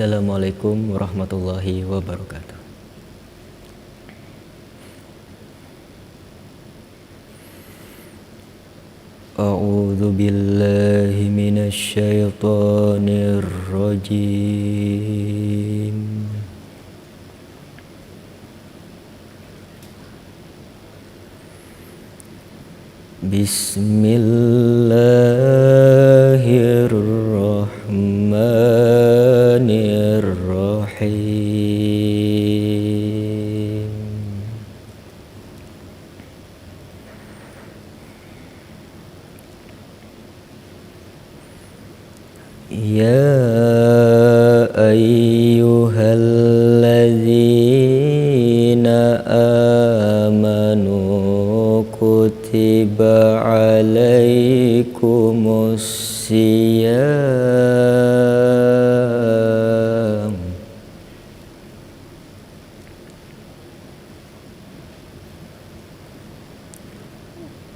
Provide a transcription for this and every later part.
Assalamualaikum warahmatullahi wabarakatuh. A'udzu billahi minasy syaithanir rajim. Bismillahirrahmanirrahim. Ya ayyuhalladzina amanu kutiba alaikumus siyam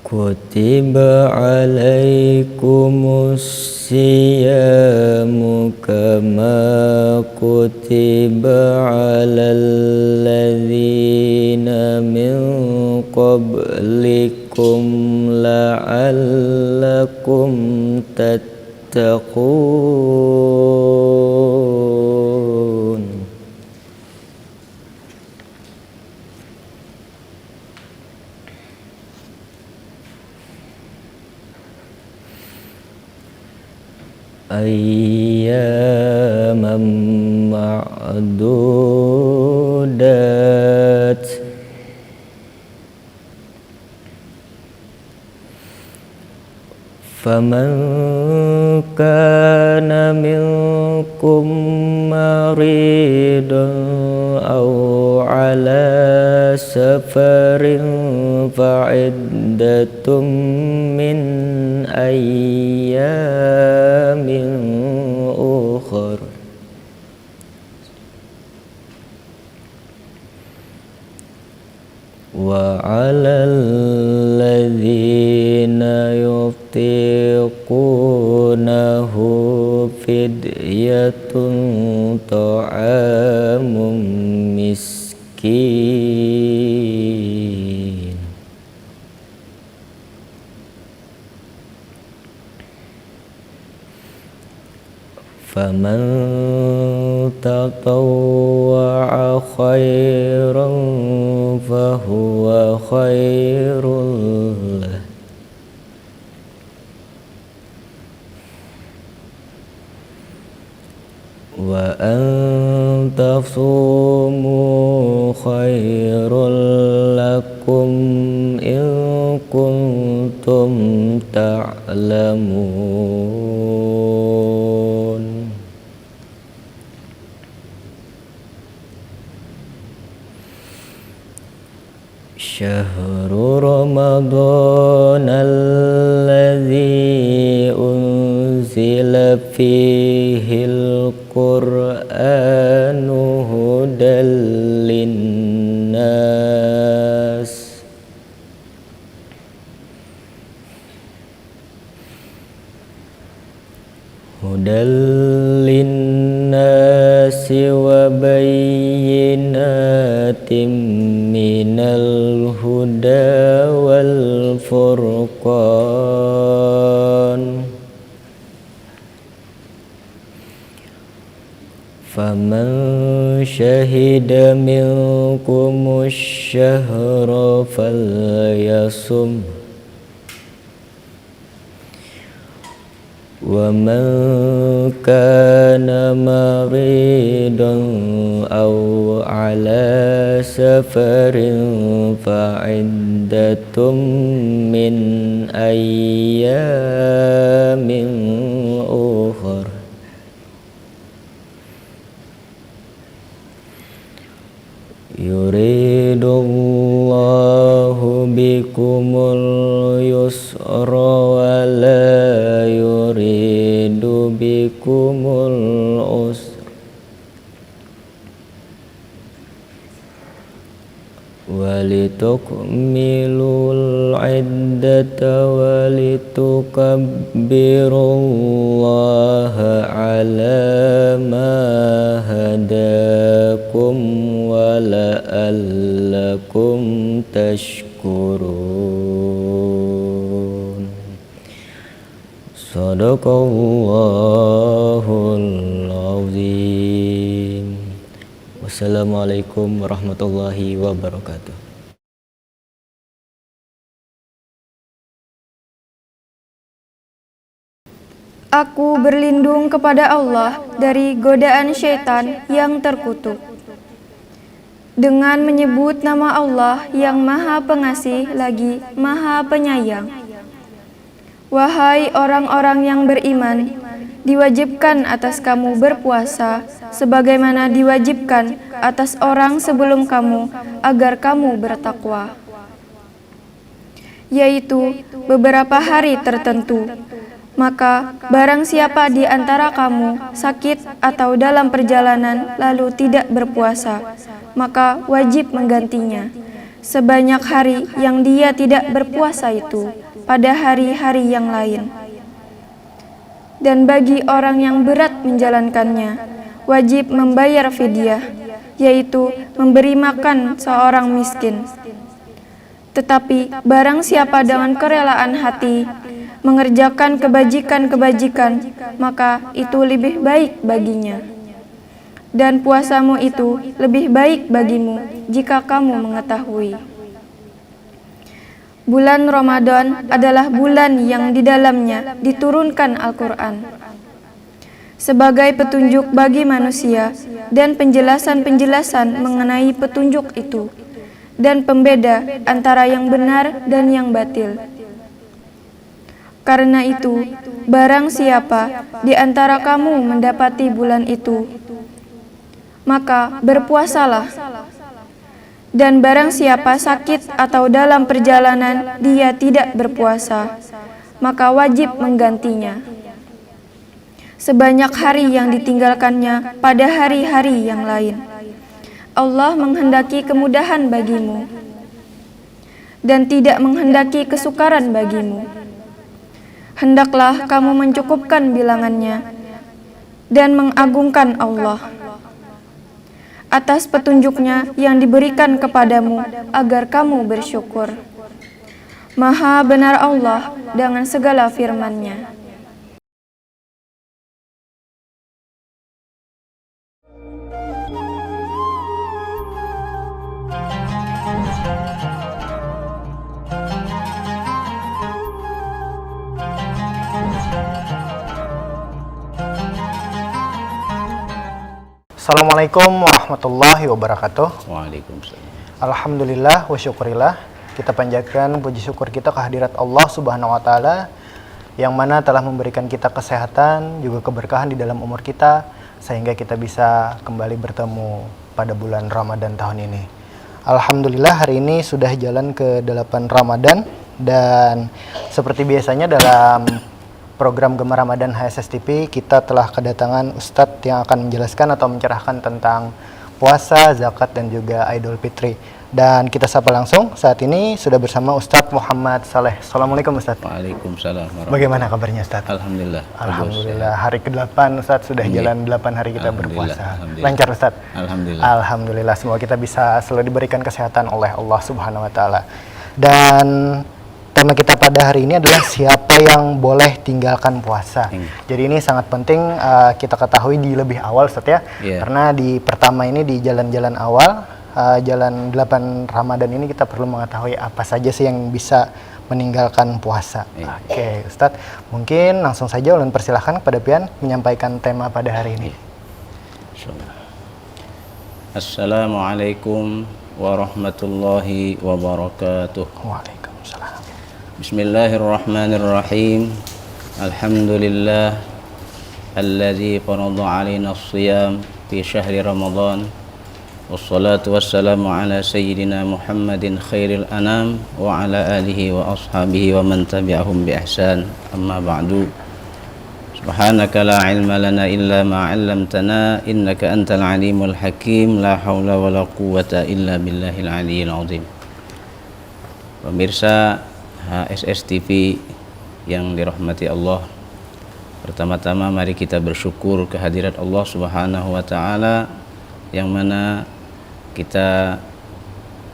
kutiba alaikumus siyamu kama kutiba alal ladzina min qablikum la'allakum tattaqun. Ayyaman ma'dudat. Faman kana minkum maridan aw ala safarin fa'iddatum min ayyamin ukhar. Wa 'alal ladzina yutiqunahu fidyatun ta'amun miskin. Faman tatawwa'a khairan fahuwa khairul lah. Wa an tasumu khairul lakum in kuntum ta'lamun. Syahrul Ramadan alladzi unzila fihil Qur'anu hudal linnas wa bayyinatin minal huda wal furqan. Faman syahida minkumus syahra falyasum. Wa man kana maridan aw ala safarin fa'iddatum min ayyamin ukhar. Yuridullahu bikumul yusra wa la yuridu bikumul usra walitukmilul iddata walitukabbirullaha ala ma hadakum wa la'allakum tashkurun. Sadaqallahul azim. Wassalamualaikum warahmatullahi wabarakatuh. Aku berlindung kepada Allah dari godaan syaitan yang terkutuk. Dengan menyebut nama Allah yang Maha Pengasih lagi Maha Penyayang. Wahai orang-orang yang beriman, diwajibkan atas kamu berpuasa sebagaimana diwajibkan atas orang sebelum kamu agar kamu bertakwa, yaitu beberapa hari tertentu. Maka barang siapa di antara kamu sakit atau dalam perjalanan lalu tidak berpuasa, maka wajib menggantinya sebanyak hari yang dia tidak berpuasa itu pada hari-hari yang lain. Dan bagi orang yang berat menjalankannya, wajib membayar fidyah, yaitu memberi makan seorang miskin. Tetapi barang siapa dengan kerelaan hati mengerjakan kebajikan-kebajikan, maka itu lebih baik baginya. Dan puasamu itu lebih baik bagimu jika kamu mengetahui. Bulan Ramadan adalah bulan yang di dalamnya diturunkan Al-Quran sebagai petunjuk bagi manusia dan penjelasan-penjelasan mengenai petunjuk itu dan pembeda antara yang benar dan yang batil. Karena itu, barang siapa di antara kamu mendapati bulan itu, maka berpuasalah. Dan barang siapa sakit atau dalam perjalanan dia tidak berpuasa, maka wajib menggantinya sebanyak hari yang ditinggalkannya pada hari-hari yang lain. Allah menghendaki kemudahan bagimu dan tidak menghendaki kesukaran bagimu. Hendaklah kamu mencukupkan bilangannya dan mengagungkan Allah atas petunjuknya yang diberikan kepadamu agar kamu bersyukur. Maha benar Allah dengan segala firman-Nya. Assalamualaikum warahmatullahi wabarakatuh. Waalaikumsalam. Alhamdulillah wa syukurillah. Kita panjatkan puji syukur kita kehadirat Allah Subhanahu wa taala yang mana telah memberikan kita kesehatan juga keberkahan di dalam umur kita sehingga kita bisa kembali bertemu pada bulan Ramadan tahun ini. Alhamdulillah hari ini sudah jalan ke 8 Ramadan dan seperti biasanya dalam program Gema Ramadan HSS TV kita telah kedatangan Ustadz yang akan menjelaskan atau mencerahkan tentang puasa, zakat dan juga Idul Fitri. Dan kita sapa langsung saat ini sudah bersama Ustadz Muhammad Saleh. Assalamualaikum Ustadz. Waalaikumsalam. Bagaimana kabarnya Ustadz? Alhamdulillah. Alhamdulillah. Hari ke-8 Ustadz sudah jalan 8 hari kita berpuasa. Lancar Ustadz? Alhamdulillah. Alhamdulillah. Semoga kita bisa selalu diberikan kesehatan oleh Allah Subhanahu wa taala. Dan tema kita pada hari ini adalah siapa yang boleh tinggalkan puasa. Jadi ini sangat penting kita ketahui di lebih awal Ustaz ya. Karena di pertama ini di jalan-jalan awal, jalan 8 Ramadan ini kita perlu mengetahui apa saja sih yang bisa meninggalkan puasa. Oke, Ustaz, mungkin langsung saja ulun persilahkan kepada Pian menyampaikan tema pada hari ini. Assalamualaikum warahmatullahi wabarakatuh. Waalaikumsalam. Bismillahirrahmanirrahim. Alhamdulillah alladzi farada 'alaina as-shiyam fi syahri Ramadan. Wassalatu wassalamu ala sayyidina Muhammadin khairil anam wa ala alihi wa ashabihi wa man tabi'ahum bi ihsan. Amma ba'du. Subhanaka la ilma lana illa ma 'allamtana innaka antal alimul hakim la haula wala quwwata illa billahil aliyyil azim. Pemirsa HSS TV yang dirahmati Allah, pertama-tama mari kita bersyukur kehadirat Allah Subhanahu wa taala yang mana kita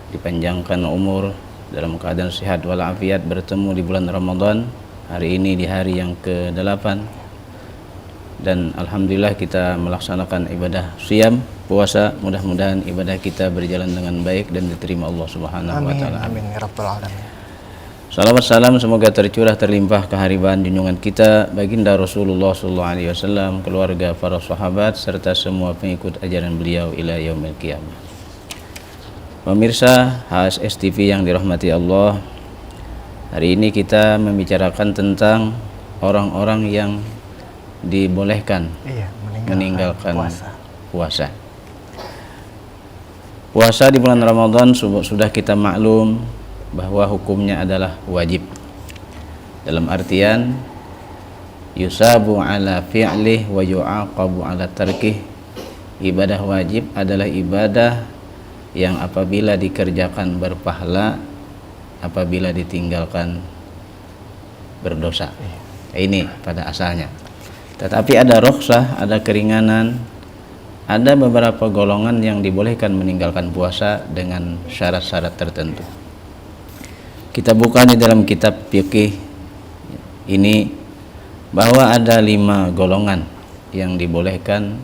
dipanjangkan umur dalam keadaan sehat walafiat bertemu di bulan Ramadan hari ini di hari yang ke-8, dan alhamdulillah kita melaksanakan ibadah siyam puasa. Mudah-mudahan ibadah kita berjalan dengan baik dan diterima Allah Subhanahu wa taala. Amin ya rabbal alamin. Salawat salam semoga tercurah terlimpah kehariban junjungan kita baginda Rasulullah sallallahu alaihi wasallam, keluarga, para sahabat serta semua pengikut ajaran beliau ila yaumil qiyamah. Pemirsa HSS TV yang dirahmati Allah, hari ini kita membicarakan tentang orang-orang yang dibolehkan meninggalkan puasa. Puasa di bulan Ramadan sudah kita maklum bahwa hukumnya adalah wajib, dalam artian yusabu ala fi'lih wa yu'aqabu ala tarkih. Ibadah wajib adalah ibadah yang apabila dikerjakan berpahala, apabila ditinggalkan berdosa. Ini pada asalnya. Tetapi ada rukhsah, ada keringanan, ada beberapa golongan yang dibolehkan meninggalkan puasa dengan syarat-syarat tertentu. Kita buka di dalam kitab fikih ini bahwa ada 5 golongan yang dibolehkan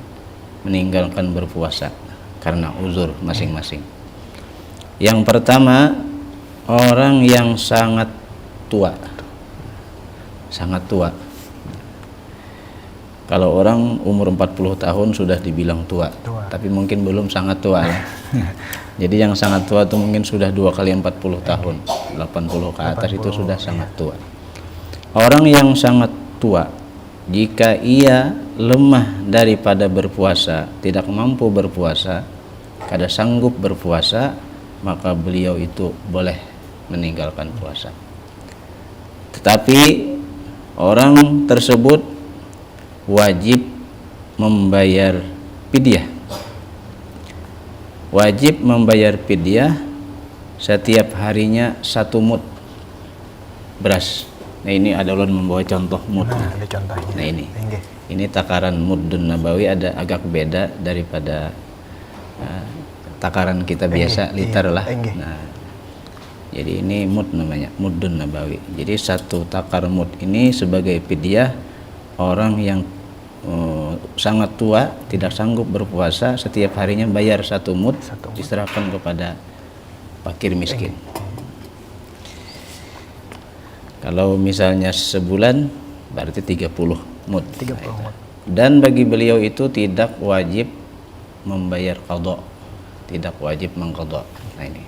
meninggalkan berpuasa karena uzur masing-masing. Yang pertama, orang yang sangat tua. Sangat tua. Kalau orang umur 40 tahun sudah dibilang tua. Tapi mungkin belum sangat tua ya. Jadi yang sangat tua itu mungkin sudah 2 kali 40 tahun, 80 ke atas itu sudah sangat tua. Orang yang sangat tua, jika ia lemah daripada berpuasa, tidak mampu berpuasa, kada sanggup berpuasa, maka beliau itu boleh meninggalkan puasa. Tetapi orang tersebut wajib membayar fidyah. Wajib membayar fidyah setiap harinya 1 mud beras. Nah ini ada ulun membawa contoh mud. Ada contohnya. Nah ini takaran muddun nabawi ada agak beda daripada takaran kita biasa liter lah. Nah, jadi ini mud namanya, muddun nabawi. Jadi 1 takar mud ini sebagai fidyah orang yang sangat tua, tidak sanggup berpuasa, setiap harinya bayar 1 mud, diserahkan kepada fakir miskin. Kalau misalnya sebulan berarti 30 mud. Dan bagi beliau itu tidak wajib membayar qadha, tidak wajib mengqadha. Nah ini.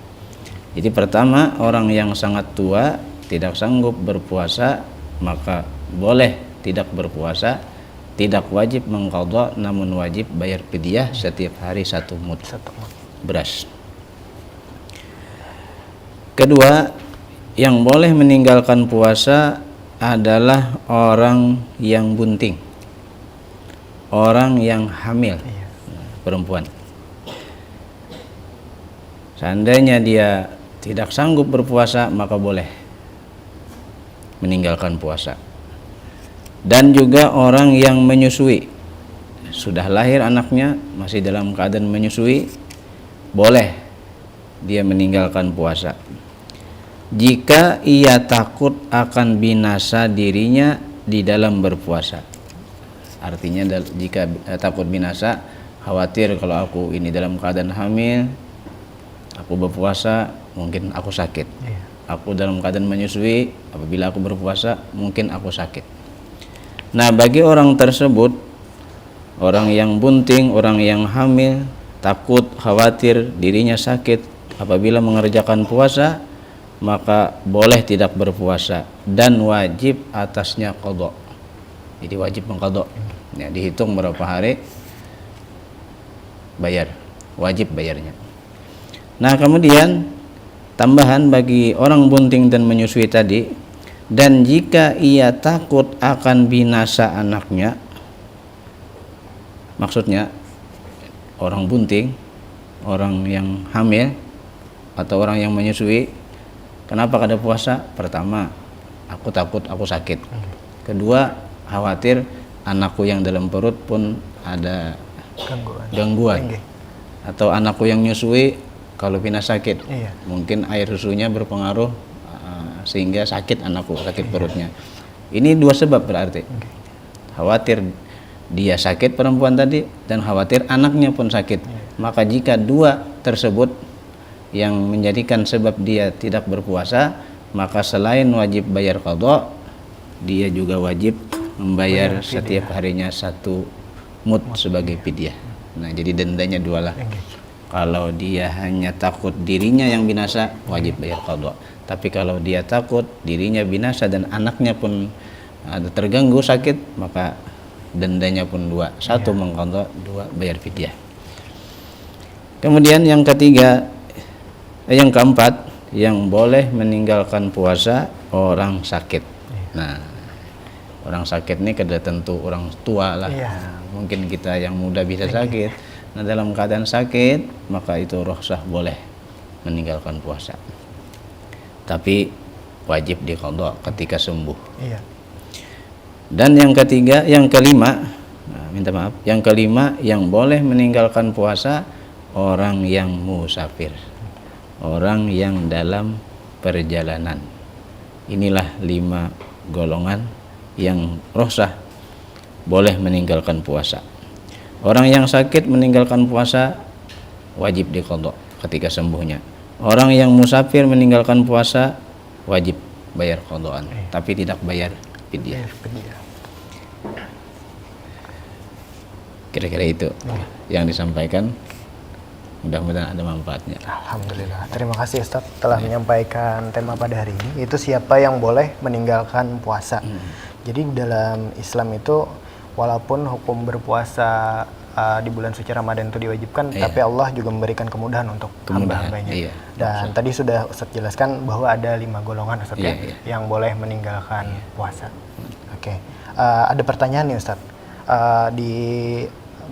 Jadi pertama, orang yang sangat tua tidak sanggup berpuasa maka boleh tidak berpuasa, tidak wajib mengqadha, namun wajib bayar fidyah setiap hari 1 mud beras. Kedua, yang boleh meninggalkan puasa adalah orang yang bunting, orang yang hamil, perempuan. Seandainya dia tidak sanggup berpuasa maka boleh meninggalkan puasa. Dan juga orang yang menyusui, sudah lahir anaknya masih dalam keadaan menyusui, boleh dia meninggalkan puasa jika ia takut akan binasa dirinya di dalam berpuasa. Artinya jika takut binasa, khawatir kalau aku ini dalam keadaan hamil, aku berpuasa mungkin aku sakit. Aku dalam keadaan menyusui, apabila aku berpuasa mungkin aku sakit. Nah bagi orang tersebut, orang yang bunting, orang yang hamil, takut, khawatir dirinya sakit apabila mengerjakan puasa, maka boleh tidak berpuasa dan wajib atasnya qadha. Jadi wajib mengqadha. Ya, dihitung berapa hari bayar, wajib bayarnya. Nah kemudian tambahan bagi orang bunting dan menyusui tadi, Dan jika ia takut akan binasa anaknya, maksudnya orang bunting, orang yang hamil atau orang yang menyusui, kenapa kada puasa? Pertama, aku takut aku sakit. Kedua, khawatir anakku yang dalam perut pun ada gangguan. Atau anakku yang nyusui kalau pindah sakit, mungkin air susunya berpengaruh sehingga sakit anakku, sakit perutnya. Ini dua sebab berarti. Khawatir dia sakit perempuan tadi dan khawatir anaknya pun sakit. Maka jika dua tersebut yang menjadikan sebab dia tidak berpuasa, maka selain wajib bayar qadha, dia juga wajib membayar setiap harinya 1 mud sebagai fidyah. Nah, jadi dendanya 2 lah. Kalau dia hanya takut dirinya yang binasa, wajib bayar qadha. Tapi kalau dia takut dirinya binasa dan anaknya pun ada terganggu sakit, maka dendanya pun 2. 1 mengqadha, 2 bayar fidyah. Kemudian yang keempat, yang boleh meninggalkan puasa orang sakit. Nah, orang sakit ini kada tentu orang tua lah. Nah, mungkin kita yang muda bisa sakit. Nah, dalam keadaan sakit, maka itu rukhsah boleh meninggalkan puasa. Tapi wajib diqadha ketika sembuh. Dan yang kelima, yang boleh meninggalkan puasa orang yang musafir, orang yang dalam perjalanan. Inilah 5 golongan yang rukhsah boleh meninggalkan puasa. Orang yang sakit meninggalkan puasa wajib diqadha ketika sembuhnya. Orang yang musafir meninggalkan puasa wajib bayar qadhaan, tapi tidak bayar fidyah. Kira-kira itu yang disampaikan. Mudah-mudahan ada manfaatnya. Alhamdulillah. Terima kasih Ustaz telah menyampaikan tema pada hari ini. Itu siapa yang boleh meninggalkan puasa. Jadi dalam Islam itu walaupun hukum berpuasa di bulan suci Ramadan itu diwajibkan, tapi Allah juga memberikan kemudahan untuk hamba-hambanya. Dan tadi sudah Ustaz jelaskan bahwa ada 5 golongan Ustaz yang boleh meninggalkan puasa. Ada pertanyaan nih Ustaz. Di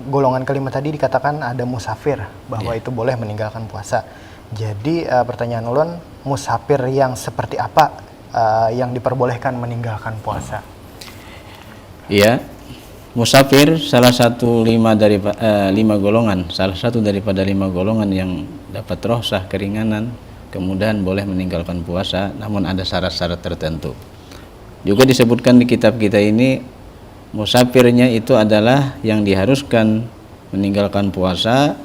golongan kelima tadi dikatakan ada musafir, bahwa itu boleh meninggalkan puasa. Jadi pertanyaan ulun, musafir yang seperti apa yang diperbolehkan meninggalkan puasa? Iya, musafir salah satu 5 golongan, salah satu daripada 5 golongan yang dapat rukhsah keringanan, kemudian boleh meninggalkan puasa, namun ada syarat-syarat tertentu. Juga disebutkan di kitab kita ini, musafirnya itu adalah yang diharuskan meninggalkan puasa,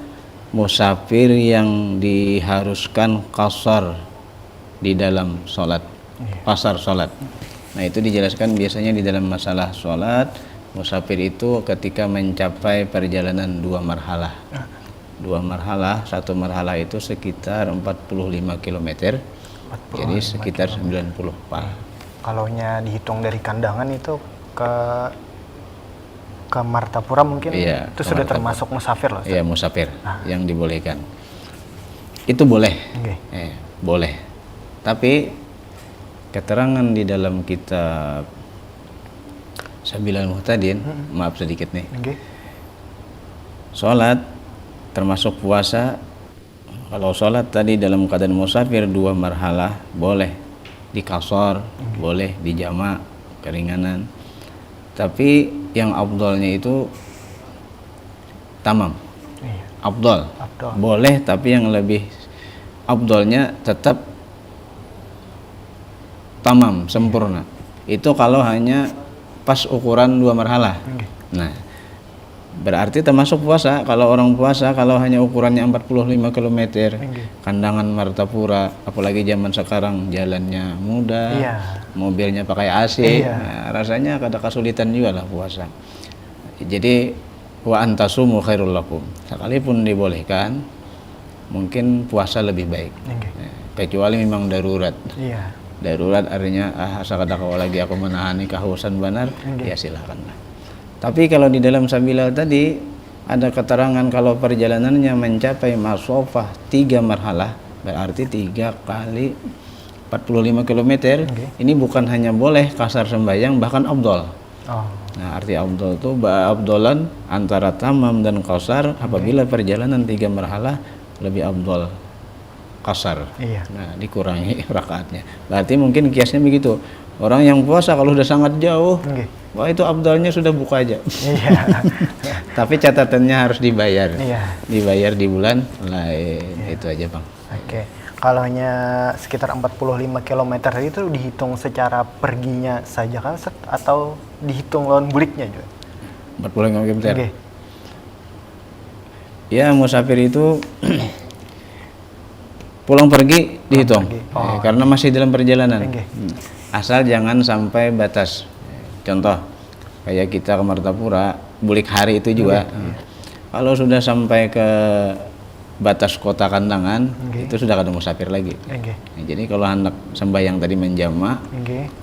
musafir yang diharuskan qashar di dalam sholat, qashar sholat. Nah, itu dijelaskan biasanya di dalam masalah sholat. Musafir itu ketika mencapai perjalanan 2 marhalah. 2 marhalah, 1 marhalah itu sekitar 45 km, jadi sekitar 90 pal. Kalau dihitung dari kandangan itu ke Martapura mungkin itu sudah termasuk musafir loh. Iya, musafir yang dibolehkan. Itu boleh. Boleh. Tapi keterangan di dalam kitab Sabilal Muhtadin, maaf sedikit nih. Sholat termasuk puasa. Kalau sholat tadi dalam keadaan musafir 2 marhalah boleh dikasor, boleh dijama keringanan. Tapi yang afdalnya itu tamam. Afdal. Boleh, tapi yang lebih afdalnya tetap tamam, sempurna. Itu kalau hanya pas ukuran 2 marhalah. Nah, berarti termasuk puasa. Kalau orang puasa kalau hanya ukurannya 45 km, kandangan Martapura, apalagi zaman sekarang jalannya mudah, mobilnya pakai AC, nah, rasanya ada kesulitan juga lah puasa. Jadi wa antasumu khairul lakum, sekalipun dibolehkan mungkin puasa lebih baik. Kecuali memang darurat. Darurat artinya asal kalau lagi aku menahani kehausan benar, ya silakanlah. Tapi kalau di dalam Sabilal tadi ada keterangan kalau perjalanannya mencapai masofah 3 marhalah, berarti 3 kali 45 km, ini bukan hanya boleh kasar sembahyang, bahkan afdol. Oh. Nah, arti afdol itu abdolan antara tamam dan qasar. Apabila perjalanan 3 marhalah lebih afdol qasar. Iya. Nah, dikurangi rakaatnya. Berarti mungkin kiasnya begitu. Orang yang puasa kalau udah sangat jauh, wah itu afdalnya sudah buka aja. Iya. Tapi catatannya harus dibayar. Iya. Dibayar di bulan lain. Itu aja, Bang. Oke. Kalau hanya sekitar 45 km itu dihitung secara perginya saja kan Ustaz? Atau dihitung lawan buliknya juga? 45 km. Oke. Ya, musafir itu pulang pergi dihitung. Karena masih dalam perjalanan. Asal jangan sampai batas. Contoh, kayak kita ke Martapura, bulik hari itu juga. Kalau sudah sampai ke batas kota Kandangan, itu sudah ada musafir lagi. Nah, jadi kalau hendak sembahyang tadi menjama,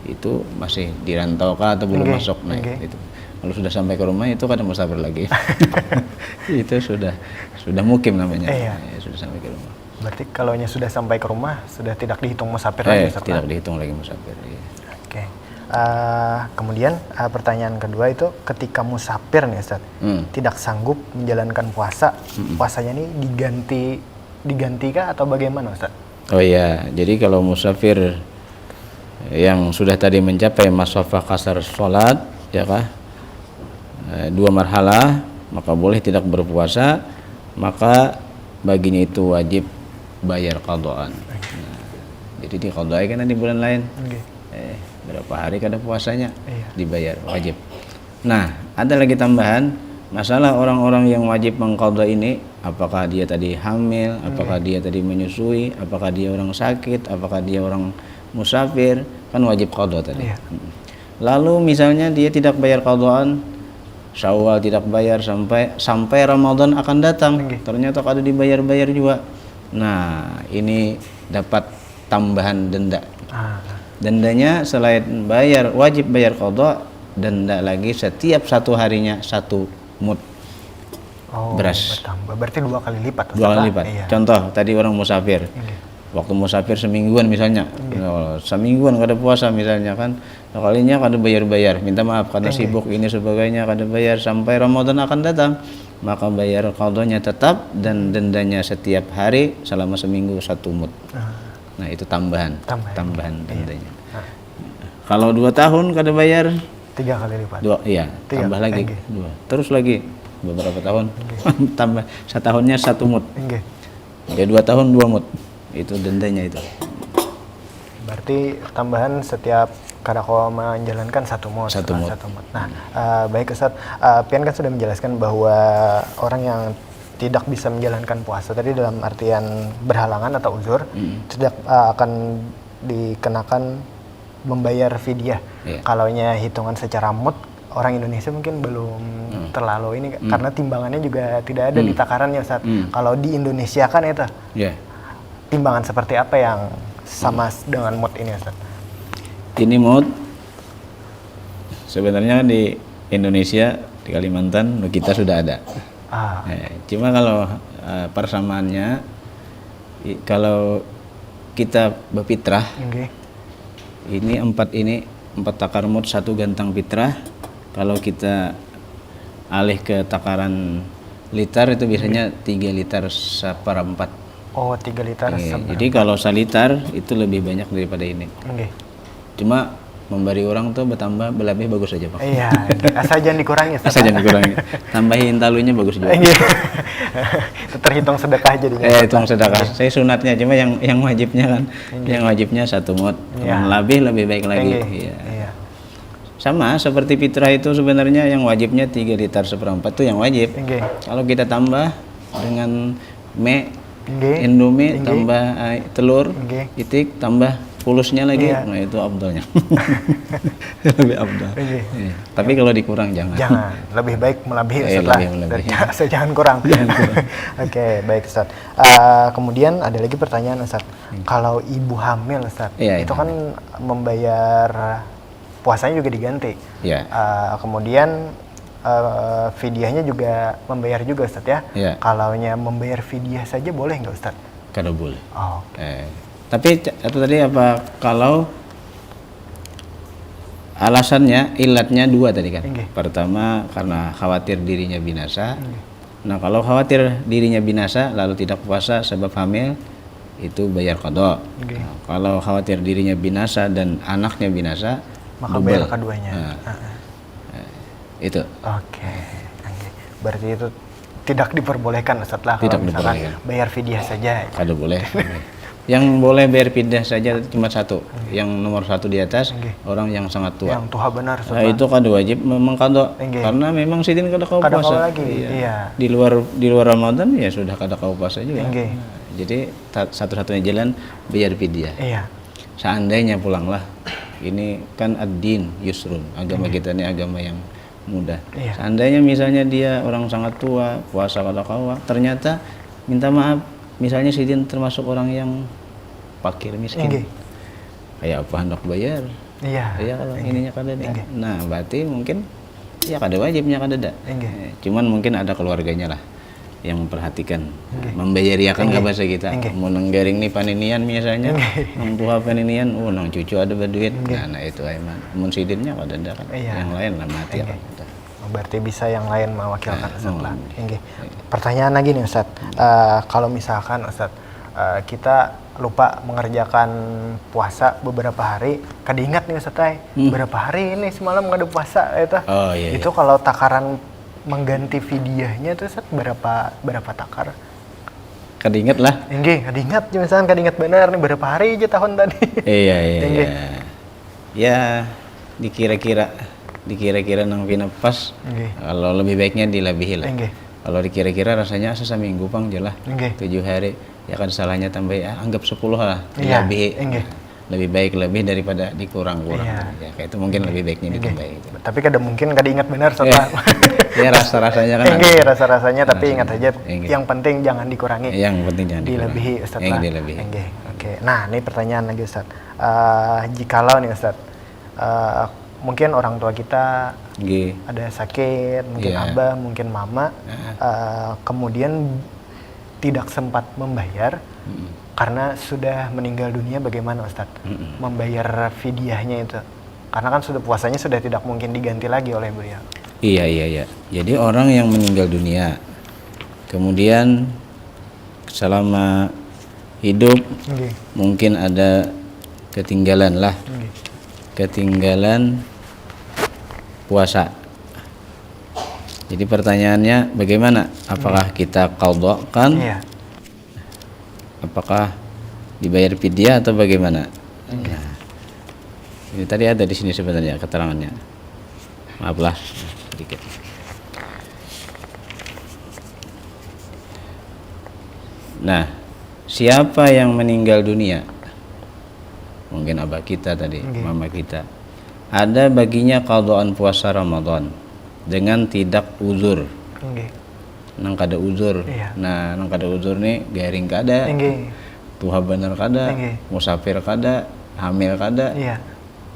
itu masih dirantau kah atau belum masuk. Nah, itu. Kalau sudah sampai ke rumah itu kada musafir lagi. Itu sudah mukim namanya. Ya, sudah sampai ke rumah. Berarti kalau sudah sampai ke rumah sudah tidak dihitung musafir lagi. Tidak dihitung lagi musafir. Oke. Kemudian pertanyaan kedua itu ketika musafir nih Ustaz, tidak sanggup menjalankan puasa, puasanya ini digantikah atau bagaimana Ustaz? Oh iya, jadi kalau musafir yang sudah tadi mencapai masafah qasar sholat, ya kah, 2 marhalah, maka boleh tidak berpuasa, maka baginya itu wajib bayar qadaan. Nah, jadi diqadai kan di bulan lain. Berapa hari kada puasanya dibayar, wajib. Nah, ada lagi tambahan masalah orang-orang yang wajib mengqadha ini, apakah dia tadi hamil, apakah dia tadi menyusui, apakah dia orang sakit, apakah dia orang musafir, kan wajib qadha tadi. Lalu misalnya dia tidak bayar qadhaan, Syawal tidak bayar sampai Ramadan akan datang, ternyata kada dibayar-bayar juga. Nah, ini dapat tambahan denda. Dendanya selain wajib bayar qadha, denda lagi setiap 1 harinya 1 mud beras. Bertambah. Berarti 2 kali lipat. 2 kali lipat. Contoh tadi orang musafir. Waktu musafir semingguan misalnya, semingguan kada puasa misalnya kan, kalinya kada bayar-bayar, minta maaf karena sibuk ini sebagainya, kada bayar sampai Ramadan akan datang, maka bayar qadhanya tetap dan dendanya setiap hari selama seminggu 1 mud. Nah, itu tambahan dendanya. Kalau 2 tahun kada bayar 3 kali lipat. Tambah lagi 2. Terus lagi beberapa tahun tambah setahunnya 1 mud. Ya 2 tahun 2 mud. Itu dendanya itu. Berarti tambahan setiap kada kau menjalankan 1 mud. 1 mud. Nah, baik Ustaz, Pian kan sudah menjelaskan bahwa orang yang tidak bisa menjalankan puasa tadi dalam artian berhalangan atau uzur tidak akan dikenakan membayar fidyah. Kalaunya hitungan secara mud, orang Indonesia mungkin belum terlalu ini karena timbangannya juga tidak ada di takarannya Ustaz. Kalau di Indonesia kan itu timbangan seperti apa yang sama dengan mud ini Ustaz? Ini mud sebenarnya di Indonesia, di Kalimantan kita sudah ada. Cuma kalau persamaannya, kalau kita berfitrah, ini 4 takar mud 1 gantang fitrah. Kalau kita alih ke takaran liter itu biasanya 3 liter 1/4. Oh, 3 liter. Jadi kalau 1 liter itu lebih banyak daripada ini. Cuma memberi orang tuh bertambah lebih bagus aja Pak. Iya, asal jangan dikurangi. Asal jangan dikurangi. Tambahin talunya bagus juga. Itu terhitung sedekah jadinya. Hitung sedekah. Saya sunatnya, cuma yang wajibnya kan, yang wajibnya 1 mud. Yang lebih baik lagi. Sama seperti fitrah itu sebenarnya yang wajibnya 3 liter 1/4 itu yang wajib. Kalau kita tambah dengan Indomie tambah telur, itik tambah pulusnya lagi, nah itu afdalnya. Lebih afdal. Tapi kalau dikurang jangan. Lebih baik melebihi setelah. Jangan kurang. Oke, baik Ustaz. Kemudian ada lagi pertanyaan Ustaz. Kalau ibu hamil Ustaz, itu kan membayar puasanya juga diganti. Kemudian fidyahnya juga membayar juga Ustaz ya. Kalaunya membayar fidyah saja boleh nggak Ustaz? Kada boleh. Tapi itu tadi apa kalau alasannya ilatnya dua tadi kan. Nggih. Pertama karena khawatir dirinya binasa. Nah, kalau khawatir dirinya binasa lalu tidak puasa sebab hamil itu bayar qada. Nggih. Nah, kalau khawatir dirinya binasa dan anaknya binasa Maka double. bayar keduanya. Itu. Oke. Nggih. Berarti itu tidak diperbolehkan setelah Tidak kalau misalkan diperbolehkan. bayar fidyah saja. Kada boleh. Yang boleh bayar fidyah saja cuma satu. Yang nomor satu di atas Nggih. orang yang sangat tua. Yang tuha benar Nah, Ustaz. itu kada wajib memang kada. Nggih. Karena memang sidin kada kau Kada puasa. kau lagi, iya. Di luar Ramadan ya sudah kada kau puasa juga. Nggih. Nah, jadi satu-satunya jalan bayar fidyah. Iya. Seandainya pulanglah, ini kan ad-din yusrun, agama kita ini agama yang mudah. Iya. Seandainya misalnya dia orang sangat tua, puasa kada kawa, ternyata minta maaf, misalnya sidin termasuk orang yang fakir miskin, Nggih. kayak apa hendak bayar, Iya. ya kalau ininya kada ada. Nggih. Nah berarti mungkin ya kada wajibnya kada ada. Nggih. Cuman mungkin ada keluarganya lah yang memperhatikan, membayariakan ke bahasa kita. Mau nenggaring nih paninian misalnya, nang tuha paninian, nang cucu ada berduit. Nah itu aiman. Mun sidinnya kada ada kan. Iya. Yang lain lah mati lah. Berarti bisa yang lain mewakilkan Ustaz lah. Nggih. Pertanyaan lagi nih Ustaz. Kalau misalkan Ustaz kita lupa mengerjakan puasa beberapa hari, kadiingat nih Ustaz berapa hari ini semalam nggak ada puasa itu. Oh iya. Itu kalau takaran mengganti fidyahnya tuh Ustaz berapa takar? Kadiingat lah. Nggih, kadiingat misalkan kadiingat benar nih berapa hari aja tahun tadi. Iya. Nggih. Ya dikira-kira nang pina pas. Nggih. Kalau lebih baiknya dilebihi lah. Nggih. Kalau dikira-kira rasanya asa seminggu pang jelah. Nggih. 7 hari ya kan salahnya tambah anggap 10 lah. Iya, Lebih. nggih. Lebih baik lebih daripada dikurang-kurang. Iya. Ya kayak itu mungkin lebih baiknya ditambah itu. Tapi kadang mungkin kadiingat benar setelah. Ya rasa-rasanya kan ada. Nggih, rasa-rasanya tapi ingat aja Nggih. yang penting jangan dikurangi. Yang penting jangan Dilebihi dikurang. Ustaz Yang lah. dilebihi. Nggih. Oke. Nah, ini pertanyaan lagi Ustaz. Jikalau nih Ustaz, mungkin orang tua kita Nggih. ada sakit, mungkin Iya. abah, mungkin mama, kemudian tidak sempat membayar karena sudah meninggal dunia, bagaimana Ustaz? Membayar fidyahnya itu, karena kan sudah puasanya sudah tidak mungkin diganti lagi oleh beliau. Iya. Jadi orang yang meninggal dunia, kemudian selama hidup Nggih. mungkin ada ketinggalan lah, Nggih. ketinggalan puasa. Jadi pertanyaannya bagaimana? Apakah kita qadhakan? Iya. Apakah dibayar fidyah atau bagaimana? Nah, ini tadi ada di sini sebenarnya keterangannya. Maaflah sedikit. Nah, siapa yang meninggal dunia? Mungkin abah kita tadi, mama kita. Ada baginya qadhaan puasa Ramadan dengan tidak uzur. Nggih. Nang kada uzur. Iya. Nah, nang kada uzur nih garing kada, Nggih. tuha bener kada, Nggih. musafir kada, hamil kada, Iya.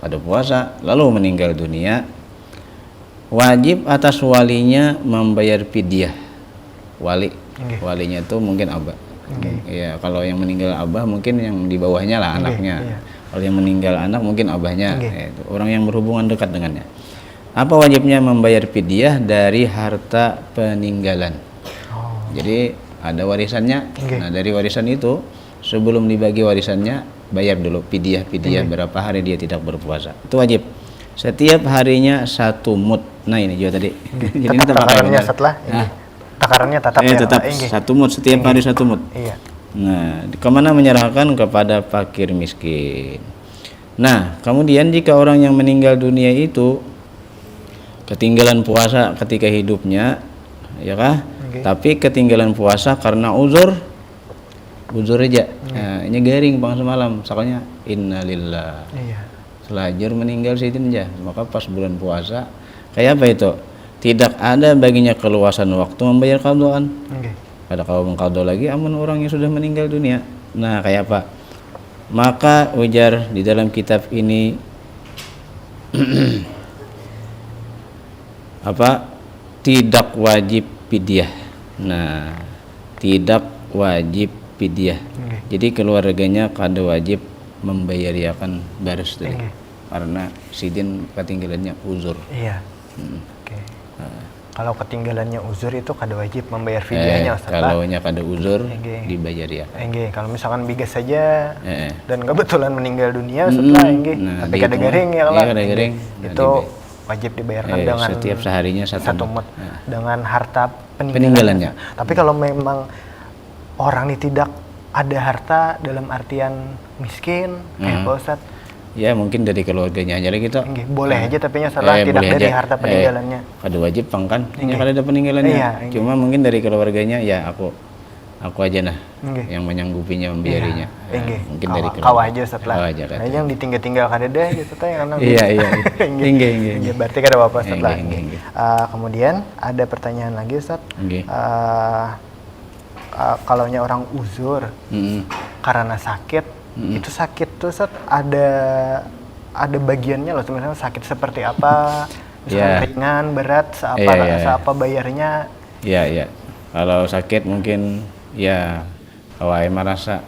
kada puasa, lalu meninggal dunia, wajib atas walinya membayar fidyah. Wali, Nggih. walinya itu mungkin abah. Ya, kalau yang meninggal abah mungkin yang di bawahnya lah anaknya. iya. Kalau yang meninggal anak mungkin abahnya, Nggih. itu orang yang berhubungan dekat dengannya. Apa wajibnya membayar fidyah dari harta peninggalan? Oh. Jadi ada warisannya. Nggih. Nah, dari warisan itu sebelum dibagi warisannya bayar dulu fidyah berapa hari dia tidak berpuasa. Itu wajib. Setiap harinya 1 mud. Nah, ini juga tadi. Jadi ini tak pakai Takarannya benar. setelah Nah, takarannya tetap ya. tetap Nggih. 1 mud setiap hari 1 mud. Iya. Nah, kemana menyerahkan kepada fakir miskin. Nah, kemudian jika orang yang meninggal dunia itu ketinggalan puasa ketika hidupnya, ya kah? Oke. Tapi ketinggalan puasa karena uzur aja. Nah, ini garing bang semalam, soalnya innalillah. Iya. Selajur meninggal sidin aja, maka pas bulan puasa, kayak apa itu? Tidak ada baginya keluasan waktu membayar qadhaan. Nggih. Pada kalau mengqadha lagi amun orang yang sudah meninggal dunia. Nah, kayak apa? Maka ujar di dalam kitab ini apa? Tidak wajib fidyah. Nah, tidak wajib fidyah. Nggih. Jadi keluarganya kada wajib membayariakan baris tadi. Inggih. Karena sidin ketinggalannya uzur. Iya. Oke. Kalau ketinggalannya uzur itu kada wajib membayar fidyahnya Ustaz lah. Kalau nya kada uzur Inggih. dibayariakan. Enggih, kalau misalkan bigas saja Eh, dan kebetulan meninggal dunia setelah enggih, nah, tapi kada dihitung. garing ya Iya, lah. kada garing. Enggih. Nah, Itu wajib dibayarkan dengan setiap seharinya satu mut dengan harta peninggalannya. Tapi kalau memang orang ini tidak ada harta dalam artian miskin, kayak Pak Ustadz, Ya mungkin dari keluarganya aja lah gitu. enggih, boleh aja tapi nya salah tidak boleh dari aja. harta peninggalannya. Kada wajib pangkan. Ini kada ada peninggalannya. Iya, Cuma mungkin dari keluarganya ya aku aja nah Enggih. yang menyanggupinya membiayainya. Enggih. Mungkin dari Kawa aja setelah. Kawa aja kan. Nah, yang ditinggal-tinggal kada deh gitu teh yang karena Iya. Enggih. Enggih. Enggih, berarti kada apa-apa setelah. Enggih. Kemudian ada pertanyaan lagi Ustaz. Enggih. Kalau nya orang uzur karena sakit, itu sakit tuh Ustaz ada bagiannya loh, misalnya sakit seperti apa, misalnya Iya. ringan, berat, seapa Iya. seapa bayarnya. Iya. Kalau sakit mungkin ya awalnya merasa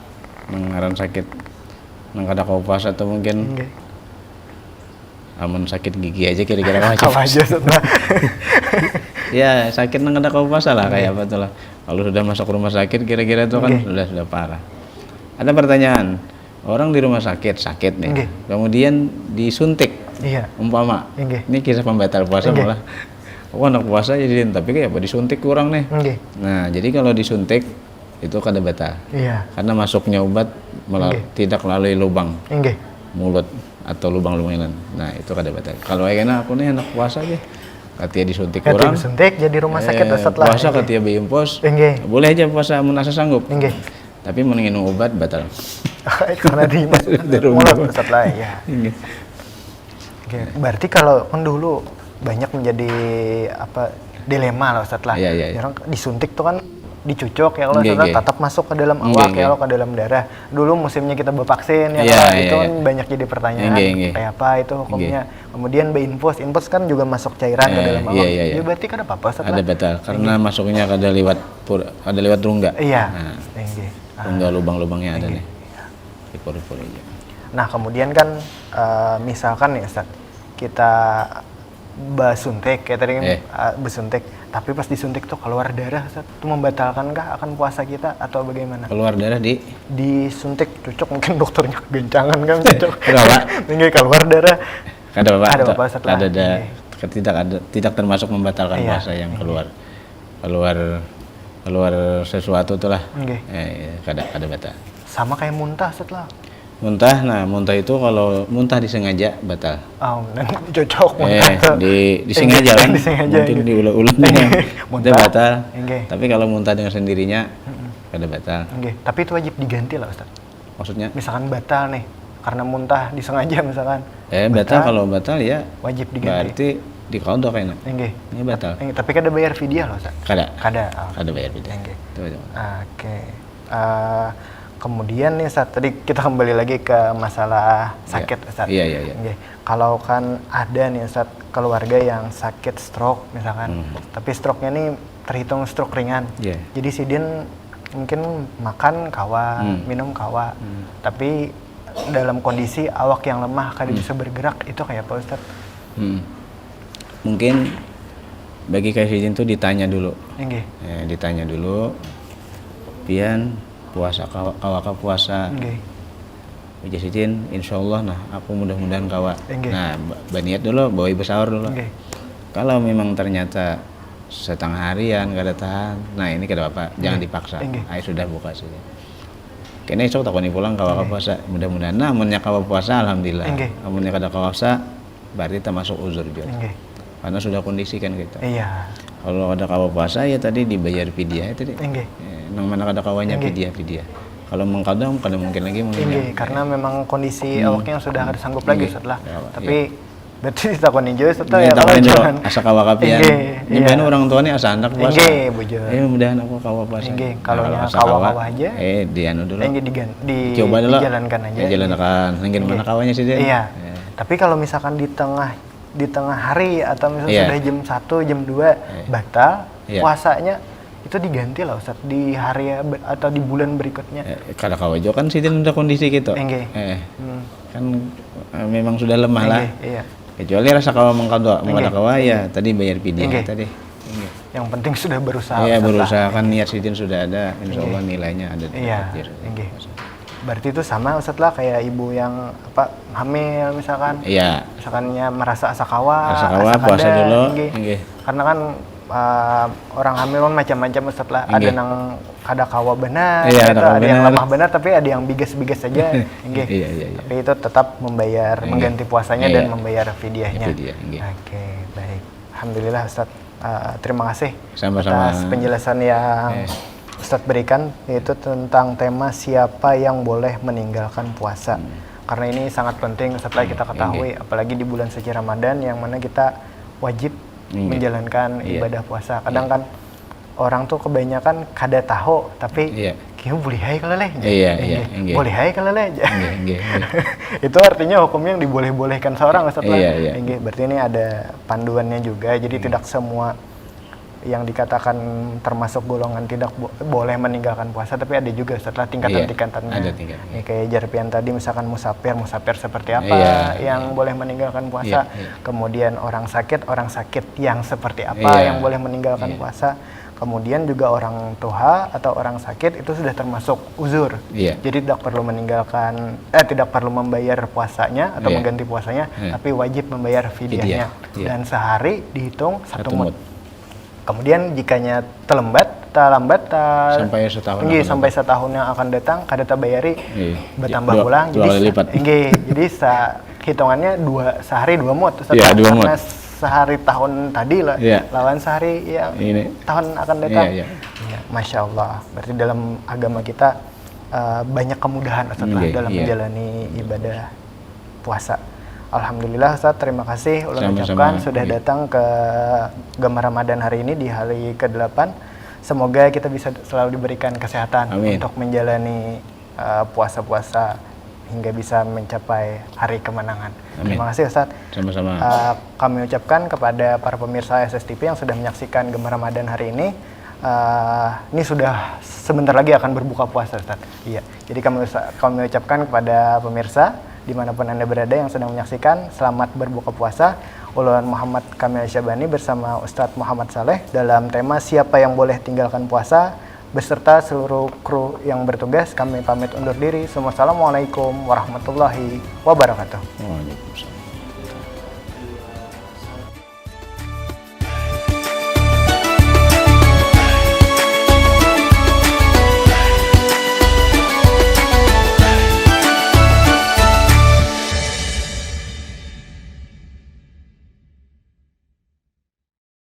mengaran sakit nang kada kau puasa atau mungkin Enggih. amun sakit gigi aja kira-kira macam. Kawa aja setelah. Ya sakit nang kada kau puasa lah kayak apa tuh lah. Kalau sudah masuk rumah sakit kira-kira itu kan sudah parah. Ada pertanyaan, orang di rumah sakit nih, Nggih. kemudian disuntik Iya. umpama, Nggih. ini kisah pembatal puasa Nggih. malah. Oh anak puasa jadi tapi kayak apa disuntik kurang nih. Enggih. Nah jadi kalau disuntik itu kada batal Iya. karena masuknya obat tidak melalui lubang Enggih. mulut atau lubang-lubang lain. Nah itu kada batal. Kalau kayaknya aku nih anak puasa aja, katanya disuntik Kati kurang. disuntik jadi rumah sakit Ustaz lah. Puasa katanya biimpos. Enggih. Boleh aja puasa amun asa sanggup. Enggih. Tapi minum obat batal. Karena di rumah. mulut Ustaz lah ya. Nggih. Oke, berarti kalau kan dulu banyak menjadi apa dilema lah Ustaz lah. Iya. Orang disuntik tuh kan dicucuk ya kalau Nggih, Ustaz nggih. tetap masuk ke dalam Nggih, awak nggih. ya kalau ke dalam darah. Dulu musimnya kita bervaksin ya Iya, kalau iya, itu kan iya. banyak jadi pertanyaan Nggih. kayak apa itu hukumnya. Kemudian infus kan juga masuk cairan ke dalam awak. Iya. Ya berarti kan apa Ustaz Ada lah. batal karena masuknya kada lewat rongga. Iya. Nah, Nggih. rongga lubang-lubangnya ada nih. Di pori-pori aja. Nah kemudian kan misalkan nih Ustaz, kita basuntik kayak tadi kan basuntik, tapi pas disuntik tuh keluar darah Ustaz, itu membatalkankah akan puasa kita atau bagaimana? Keluar darah di Disuntik cucuk mungkin dokternya kegencangan kan cucuk. Kenapa? Tinggi keluar darah. kada apa-apa. Ada apa-apa setelah tidak termasuk membatalkan Iya. puasa yang keluar sesuatu tuh lah. Nggih. Kada batal. Sama kayak muntah setelah. Muntah itu kalau muntah disengaja batal. Oh, dan cocok muntah. Disengaja kan. Disengaja. Mungkin diulang-ulang itu Muntah. batal. Nggih. Tapi kalau muntah dengan sendirinya kada batal. Nggih, tapi itu wajib diganti lah Ustaz. Maksudnya Misalkan batal nih karena muntah disengaja misalkan. batal kalau batal ya Wajib diganti. berarti dikodok kayaknya. Nggih. Ini batal. Tapi kada bayar fidyah loh Ustaz. Kada. Kada. Oh. Kada bayar beda. Nggih. Itu. Oke. Kemudian nih Ustaz, tadi kita kembali lagi ke masalah sakit Ustaz. Iya. Nggih. Kalau kan ada nih Ustaz keluarga yang sakit stroke misalkan, tapi stroke-nya nih terhitung stroke ringan. Iya. Jadi sidin mungkin makan kawa, minum kawa, tapi dalam kondisi awak yang lemah kada bisa bergerak, itu kayak apa Ustaz? Mungkin bagi Kaisidin tuh ditanya dulu. Nggih. Ditanya dulu. Pian puasa kawaka puasa. Nggih. Kaisidin insyaallah nah aku mudah-mudahan kawa. Nggih. Nah, baniat dulu, bawa besar dulu. Nggih. Kalau memang ternyata setengah harian kada tahan, nah ini kada apa, jangan dipaksa. Nggih. Ayo sudah buka saja. Kene esok takoni pulang kawa puasa, mudah-mudahan. Nah, amunnya kawa puasa alhamdulillah. Nggih. Amunnya kada kawa puasa berarti termasuk uzur juga. Nggih. Karena sudah kondisi kan kita. Iya. Kalau ada kawa puasa ya tadi dibayar fidyah tadi. Nggih. Nang mana kada kawanya Nggih. fidyah. Kalau mengkadang kada mungkin lagi Tinggi, karena memang kondisi awaknya sudah ada sanggup lagi Nggih. setelah. Ya, Tapi berarti ditakoni juga setelah ya ya kalau dulu jangan. asa kawa kapian. Nggih, Ini iya. orang tua nih asa anak puasa. Nggih, bujur. Mudahan aku kawa puasa. Nggih, kalau asa kawa aja. dianu dulu. Nggih Coba dulu. dijalankan aja. Dijalankan. Nggih mana kawanya sih dia? Iya. Tapi kalau misalkan di tengah hari atau misalnya Iya. sudah jam 1, jam 2 batal Iya. puasanya itu diganti lah Ustaz di hari atau di bulan berikutnya. Kada kawajo kan sidin udah kondisi gitu. Enggak. Kan memang sudah lemah lah. Iya. Kecuali rasa kawa mengkado kawa ya tadi bayar pidyah tadi. Yang penting sudah berusaha. Iya, berusaha kan niat sidin sudah ada, insya Allah nilainya ada. Iya. Berarti itu sama Ustaz lah kayak ibu yang hamil misalkan. Iya. Misalkannya merasa asa kawa puasa dulu. Karena kan orang hamil kan macam-macam Ustaz lah. Ada yang kada kawa benar, ada yang lemah benar, tapi ada yang bigas-bigas saja. Iya. Tapi itu tetap membayar mengganti puasanya dan membayar fidyahnya. Oke, baik. Alhamdulillah Ustaz. Terima kasih atas penjelasan yang Ustadz berikan, yaitu tentang tema siapa yang boleh meninggalkan puasa. Karena ini sangat penting setelah kita ketahui, apalagi di bulan suci Ramadan yang mana kita wajib menjalankan ibadah puasa. Kadang kan orang tuh kebanyakan kada tahu, tapi kayaknya boleh hai kalau leh. Boleh hai kalau leh. Itu artinya hukum yang diboleh-bolehkan seorang setelah. Berarti ini ada panduannya juga. Jadi tidak semua yang dikatakan termasuk golongan tidak boleh meninggalkan puasa, tapi ada juga setelah tingkatan-tingkatannya. Ada tingkatan. Kayak Jarpian tadi misalkan musafir seperti apa yang boleh meninggalkan puasa. Kemudian orang sakit yang seperti apa yang boleh meninggalkan puasa. Kemudian juga orang tua atau orang sakit itu sudah termasuk uzur. Jadi tidak perlu meninggalkan tidak perlu membayar puasanya atau mengganti puasanya, tapi wajib membayar fidyahnya. Dan sehari dihitung 1 mud. Kemudian jikanya terlambat sampai setahun yang akan datang kada terbayari bertambah ulang jadi jadi hitungannya sehari 2 mud karena sehari tahun tadi lah lawan sehari yang tahun akan datang. Masya Allah, berarti dalam agama kita banyak kemudahan setelah dalam menjalani ibadah puasa. Alhamdulillah Ustaz, terima kasih ulun ucapkan sudah datang ke Gema Ramadan hari ini di hari ke-8. Semoga kita bisa selalu diberikan kesehatan untuk menjalani puasa-puasa hingga bisa mencapai hari kemenangan. Terima kasih Ustaz. Sama-sama. Kami ucapkan kepada para pemirsa SSTV yang sudah menyaksikan Gema Ramadan hari ini. Ini sudah sebentar lagi akan berbuka puasa Ustaz. Iya. Jadi kami ucapkan kepada pemirsa dimanapun Anda berada yang sedang menyaksikan, selamat berbuka puasa. Ulun Muhammad Kamil Syabani bersama Ustadz Muhammad Saleh dalam tema siapa yang boleh tinggalkan puasa, beserta seluruh kru yang bertugas, kami pamit undur diri. Assalamualaikum warahmatullahi wabarakatuh. Waalaikumsalam.